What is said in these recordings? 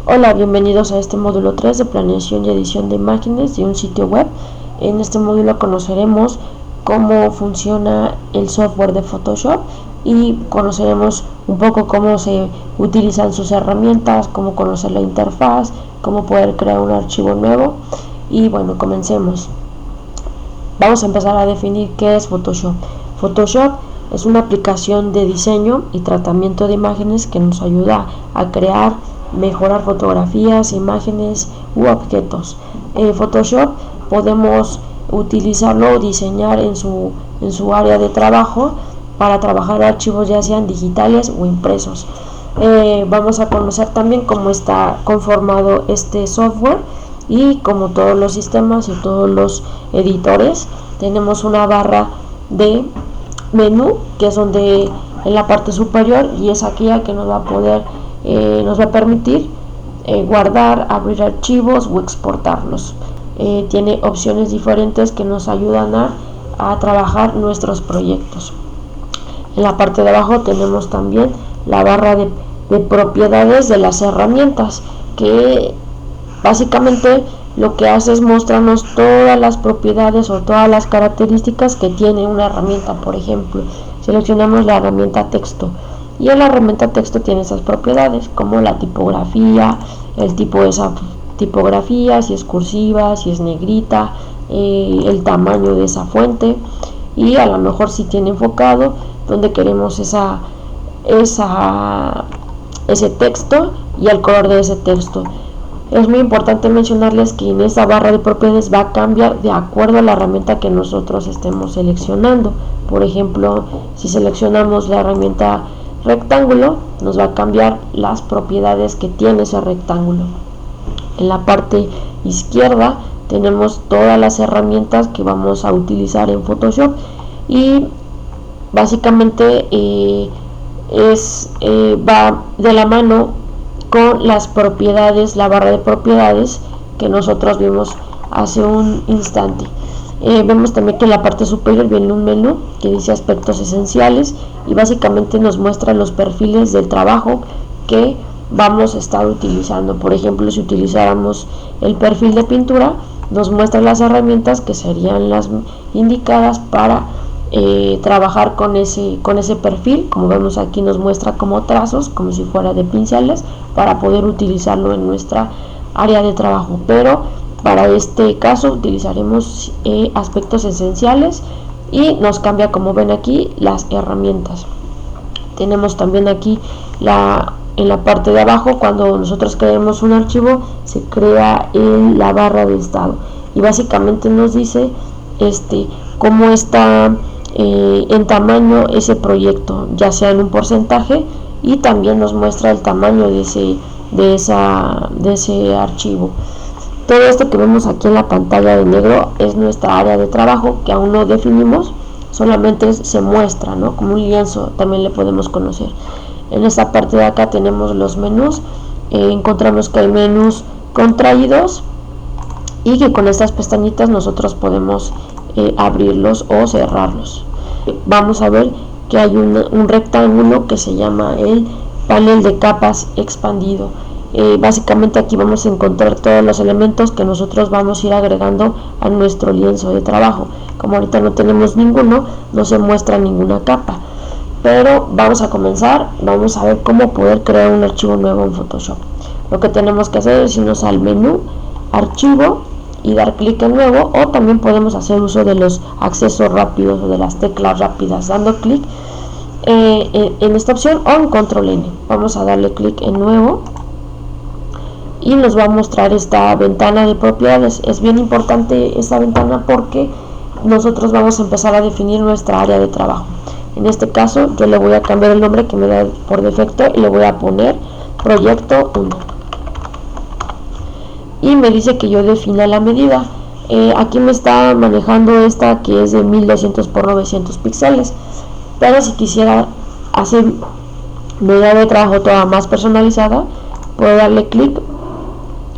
Hola, bienvenidos a este módulo 3 de planeación y edición de imágenes de un sitio web. En este módulo conoceremos cómo funciona el software de Photoshop y conoceremos un poco cómo se utilizan sus herramientas, cómo conocer la interfaz, cómo poder crear un archivo nuevo. Y bueno, comencemos. Vamos a empezar a definir qué es Photoshop. Photoshop es una aplicación de diseño y tratamiento de imágenes que nos ayuda a crear, mejorar fotografías, imágenes u objetos. Photoshop podemos utilizarlo o diseñar en su área de trabajo para trabajar archivos ya sean digitales o impresos. Vamos a conocer también cómo está conformado este software y como todos los sistemas y todos los editores tenemos una barra de menú que es donde en la parte superior y es aquella que nos va a permitir guardar, abrir archivos o exportarlos. Tiene opciones diferentes que nos ayudan a trabajar nuestros proyectos. En la parte de abajo tenemos también la barra de propiedades de las herramientas, que básicamente lo que hace es mostrarnos todas las propiedades o todas las características que tiene una herramienta. Por ejemplo, seleccionamos la herramienta texto y en la herramienta texto tiene esas propiedades como la tipografía, el tipo de esa tipografía, si es cursiva, si es negrita, el tamaño de esa fuente y a lo mejor si tiene enfocado donde queremos ese texto y el color de ese texto. Es muy importante mencionarles que en esta barra de propiedades va a cambiar de acuerdo a la herramienta que nosotros estemos seleccionando. Por ejemplo, si seleccionamos la herramienta rectángulo, nos va a cambiar las propiedades que tiene ese rectángulo. En la parte izquierda tenemos todas las herramientas que vamos a utilizar en Photoshop y básicamente va de la mano con las propiedades, la barra de propiedades que nosotros vimos hace un instante. Vemos también que en la parte superior viene un menú que dice aspectos esenciales y básicamente nos muestra los perfiles del trabajo que vamos a estar utilizando. Por ejemplo, si utilizáramos el perfil de pintura, nos muestra las herramientas que serían las indicadas para trabajar con ese perfil. Como vemos aquí nos muestra como trazos, como si fuera de pinceles, para poder utilizarlo en nuestra área de trabajo, pero para este caso utilizaremos aspectos esenciales y nos cambia, como ven aquí, las herramientas. Tenemos también aquí en la parte de abajo, cuando nosotros creemos un archivo, se crea en la barra de estado y básicamente nos dice cómo está en tamaño ese proyecto, ya sea en un porcentaje, y también nos muestra el tamaño de ese archivo. Todo esto que vemos aquí en la pantalla de negro es nuestra área de trabajo, que aún no definimos, solamente se muestra, ¿no? Como un lienzo también le podemos conocer. En esta parte de acá tenemos los menús. Encontramos que hay menús contraídos y que con estas pestañitas nosotros podemos abrirlos o cerrarlos. Vamos a ver que hay un rectángulo que se llama el panel de capas expandido. Básicamente aquí vamos a encontrar todos los elementos que nosotros vamos a ir agregando a nuestro lienzo de trabajo. Como ahorita no tenemos ninguno, no se muestra ninguna capa, pero vamos a comenzar. Vamos a ver cómo poder crear un archivo nuevo en Photoshop. Lo que tenemos que hacer es irnos al menú archivo y dar clic en nuevo, o también podemos hacer uso de los accesos rápidos o de las teclas rápidas dando clic en esta opción o en control N. Vamos a darle clic en nuevo y nos va a mostrar esta ventana de propiedades. Es bien importante esta ventana porque nosotros vamos a empezar a definir nuestra área de trabajo. En este caso yo le voy a cambiar el nombre que me da por defecto y le voy a poner proyecto 1 y me dice que yo defina la medida. Aquí me está manejando esta que es de 1200 por 900 píxeles, pero si quisiera hacer medida de trabajo toda más personalizada, puedo darle clic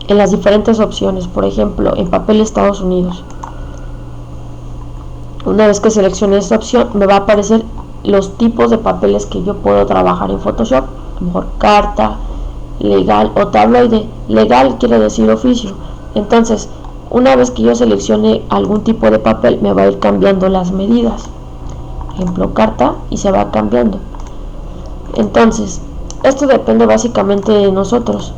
en las diferentes opciones. Por ejemplo, en papel Estados Unidos, una vez que seleccione esta opción me va a aparecer los tipos de papeles que yo puedo trabajar en Photoshop. A lo mejor carta, legal o tabloide. Legal quiere decir oficio. Entonces, una vez que yo seleccione algún tipo de papel, me va a ir cambiando las medidas. Ejemplo, carta, y se va cambiando. Entonces, esto depende básicamente de nosotros,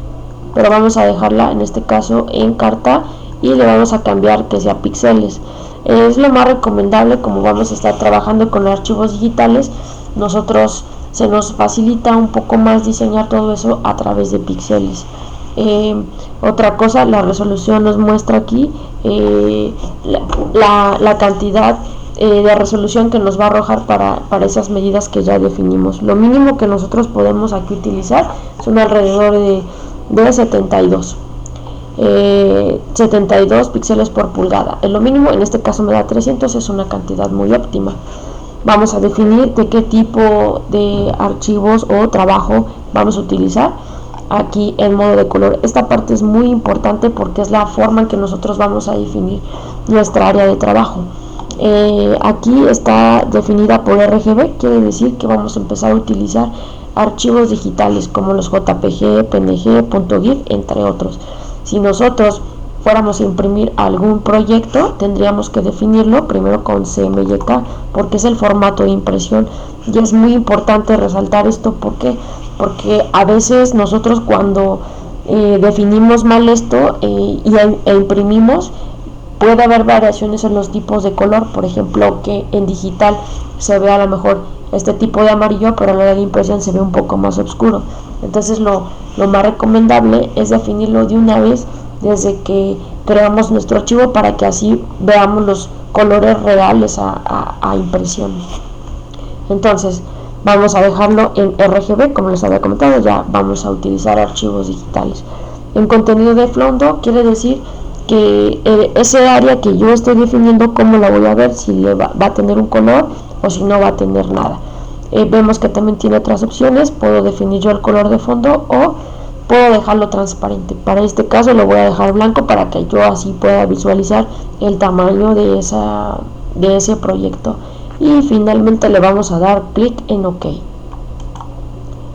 pero vamos a dejarla en este caso en carta y le vamos a cambiar que sea píxeles. Es lo más recomendable. Como vamos a estar trabajando con archivos digitales, nosotros se nos facilita un poco más diseñar todo eso a través de píxeles. Otra cosa, la resolución nos muestra aquí la cantidad de resolución que nos va a arrojar para esas medidas que ya definimos. Lo mínimo que nosotros podemos aquí utilizar son alrededor de 72 píxeles por pulgada. Es lo mínimo. En este caso me da 300, es una cantidad muy óptima. Vamos a definir de qué tipo de archivos o trabajo vamos a utilizar aquí en modo de color. Esta parte es muy importante porque es la forma en que nosotros vamos a definir nuestra área de trabajo. Aquí está definida por RGB, quiere decir que vamos a empezar a utilizar archivos digitales como los JPG, PNG, .gif, entre otros. Si nosotros fuéramos a imprimir algún proyecto, tendríamos que definirlo primero con CMYK, porque es el formato de impresión. Y es muy importante resaltar esto porque a veces nosotros cuando definimos mal esto e imprimimos, puede haber variaciones en los tipos de color. Por ejemplo, que en digital se ve a lo mejor este tipo de amarillo, pero a la hora de impresión se ve un poco más oscuro. Entonces lo más recomendable es definirlo de una vez desde que creamos nuestro archivo, para que así veamos los colores reales a impresión. Entonces vamos a dejarlo en RGB, como les había comentado. Ya vamos a utilizar archivos digitales. En contenido de fondo quiere decir que ese área que yo estoy definiendo, cómo la voy a ver, si va a tener un color o si no va a tener nada. Vemos que también tiene otras opciones. Puedo definir yo el color de fondo o puedo dejarlo transparente. Para este caso lo voy a dejar blanco para que yo así pueda visualizar el tamaño de ese proyecto. Y finalmente le vamos a dar clic en OK.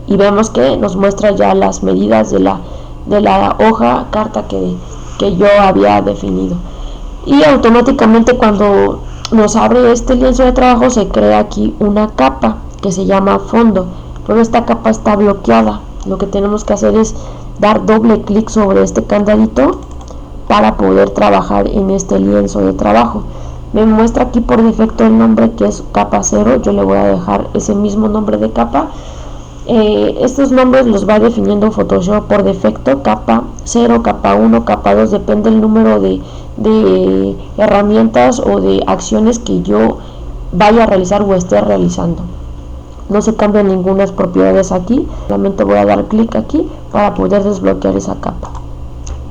Y vemos que nos muestra ya las medidas de la hoja carta que yo había definido. Y automáticamente cuando nos abre este lienzo de trabajo, se crea aquí una capa que se llama fondo, pero esta capa está bloqueada. Lo que tenemos que hacer es dar doble clic sobre este candadito para poder trabajar en este lienzo de trabajo. Me muestra aquí por defecto el nombre, que es capa 0. Yo le voy a dejar ese mismo nombre de capa. Estos nombres los va definiendo Photoshop por defecto: capa 0, capa 1, capa 2, depende del número de herramientas o de acciones que yo vaya a realizar o esté realizando. No se cambian ninguna propiedades aquí, solamente voy a dar clic aquí para poder desbloquear esa capa.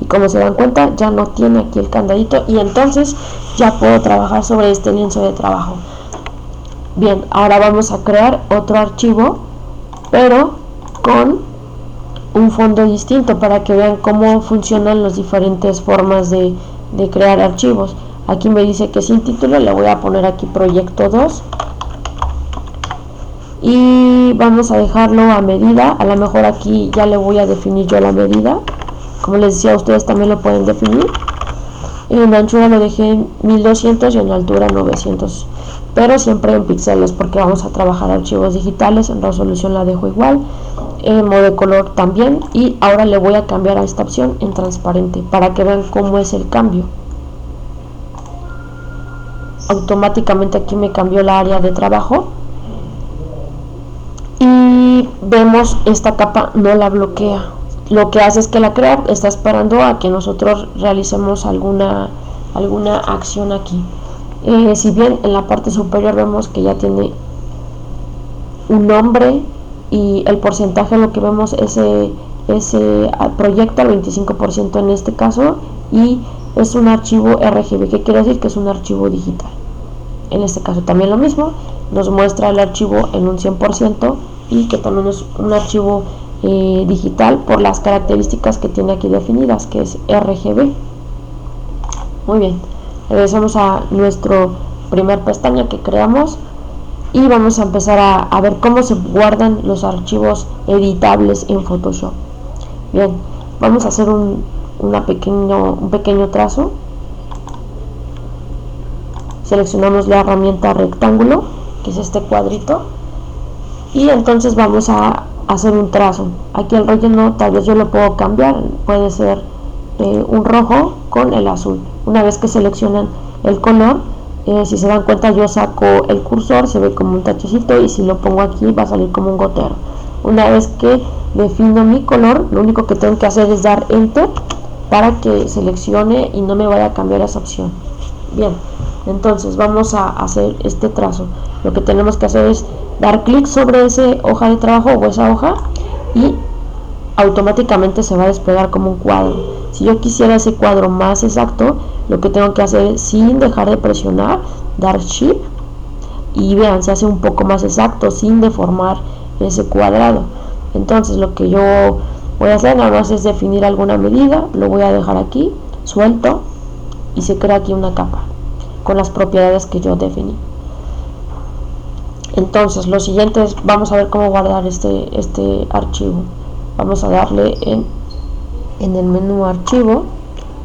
Y como se dan cuenta, ya no tiene aquí el candadito, y entonces ya puedo trabajar sobre este lienzo de trabajo. Bien, ahora vamos a crear otro archivo, pero con un fondo distinto, para que vean cómo funcionan las diferentes formas de crear archivos. Aquí me dice que sin título, le voy a poner aquí proyecto 2 y vamos a dejarlo a medida. A lo mejor aquí ya le voy a definir yo la medida. Como les decía, ustedes también lo pueden definir. En anchura lo dejé en 1200 y en altura 900, pero siempre en píxeles porque vamos a trabajar archivos digitales. En resolución la dejo igual, en modo de color también. Y ahora le voy a cambiar a esta opción en transparente para que vean cómo es el cambio. Automáticamente aquí me cambió la área de trabajo y vemos esta capa no la bloquea. Lo que hace es que la crea, está esperando a que nosotros realicemos alguna acción aquí. Si bien en la parte superior vemos que ya tiene un nombre y el porcentaje, lo que vemos ese proyecta el 25% en este caso, y es un archivo RGB, que quiere decir que es un archivo digital. En este caso también lo mismo, nos muestra el archivo en un 100% y que también es un archivo digital por las características que tiene aquí definidas, que es RGB. Muy bien, regresamos a nuestro primer pestaña que creamos y vamos a empezar a ver cómo se guardan los archivos editables en Photoshop. Bien, vamos a hacer un pequeño trazo. Seleccionamos la herramienta rectángulo, que es este cuadrito, y entonces vamos a hacer un trazo. Aquí el relleno tal vez yo lo puedo cambiar, puede ser un rojo con el azul. Una vez que seleccionan el color, si se dan cuenta, yo saco el cursor, se ve como un tachecito, y si lo pongo aquí va a salir como un gotero. Una vez que defino mi color, lo único que tengo que hacer es dar enter para que seleccione y no me vaya a cambiar esa opción. Bien, entonces vamos a hacer este trazo. Lo que tenemos que hacer es dar clic sobre esa hoja de trabajo o esa hoja, y automáticamente se va a desplegar como un cuadro. Si yo quisiera ese cuadro más exacto, lo que tengo que hacer es, sin dejar de presionar, dar shift, y vean, se hace un poco más exacto sin deformar ese cuadrado. Entonces lo que yo voy a hacer nada más es definir alguna medida, lo voy a dejar aquí, suelto, y se crea aquí una capa con las propiedades que yo definí. Entonces lo siguiente es, vamos a ver cómo guardar este archivo. Vamos a darle en el menú archivo,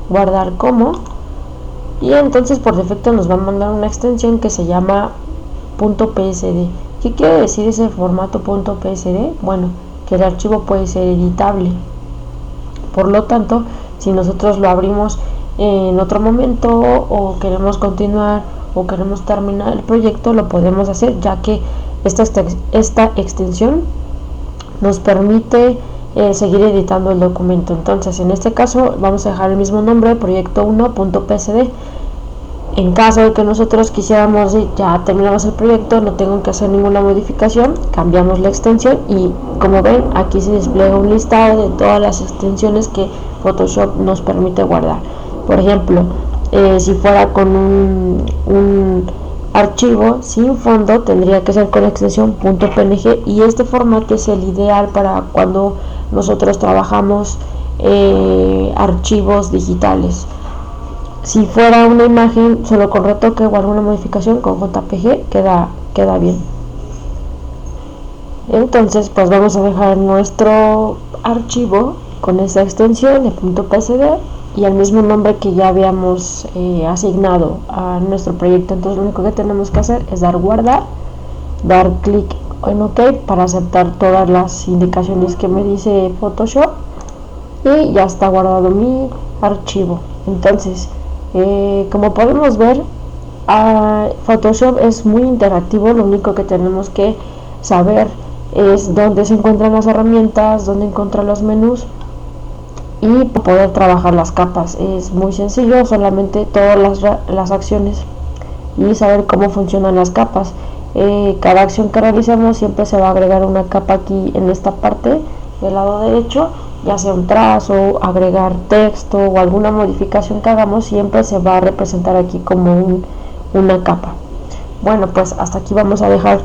guardar como, y entonces por defecto nos va a mandar una extensión que se llama .psd. ¿Qué quiere decir ese formato .psd? Bueno, que el archivo puede ser editable. Por lo tanto, si nosotros lo abrimos en otro momento, o queremos continuar o queremos terminar el proyecto, lo podemos hacer, ya que esta extensión nos permite seguir editando el documento. Entonces en este caso vamos a dejar el mismo nombre, proyecto1.psd. En caso de que nosotros quisiéramos, ya terminamos el proyecto, no tengo que hacer ninguna modificación, cambiamos la extensión, y como ven, aquí se despliega un listado de todas las extensiones que Photoshop nos permite guardar. Por ejemplo, si fuera con un archivo sin fondo, tendría que ser con extensión .png, y este formato es el ideal para cuando nosotros trabajamos archivos digitales. Si fuera una imagen solo con retoque o alguna modificación, con JPG queda bien. Entonces pues vamos a dejar nuestro archivo con esa extensión de .psd y el mismo nombre que ya habíamos asignado a nuestro proyecto. Entonces lo único que tenemos que hacer es dar guardar, dar clic en OK para aceptar todas las indicaciones que me dice Photoshop, y ya está guardado mi archivo. Entonces como podemos ver, Photoshop es muy interactivo. Lo único que tenemos que saber es dónde se encuentran las herramientas, dónde encontrar los menús y poder trabajar las capas. Es muy sencillo, solamente todas las acciones y saber cómo funcionan las capas. Cada acción que realicemos siempre se va a agregar una capa aquí en esta parte del lado derecho, ya sea un trazo, agregar texto o alguna modificación que hagamos, siempre se va a representar aquí como una capa. Bueno, pues hasta aquí vamos a dejar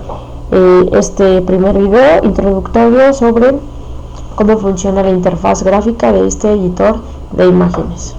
este primer video introductorio sobre cómo funciona la interfaz gráfica de este editor de imágenes.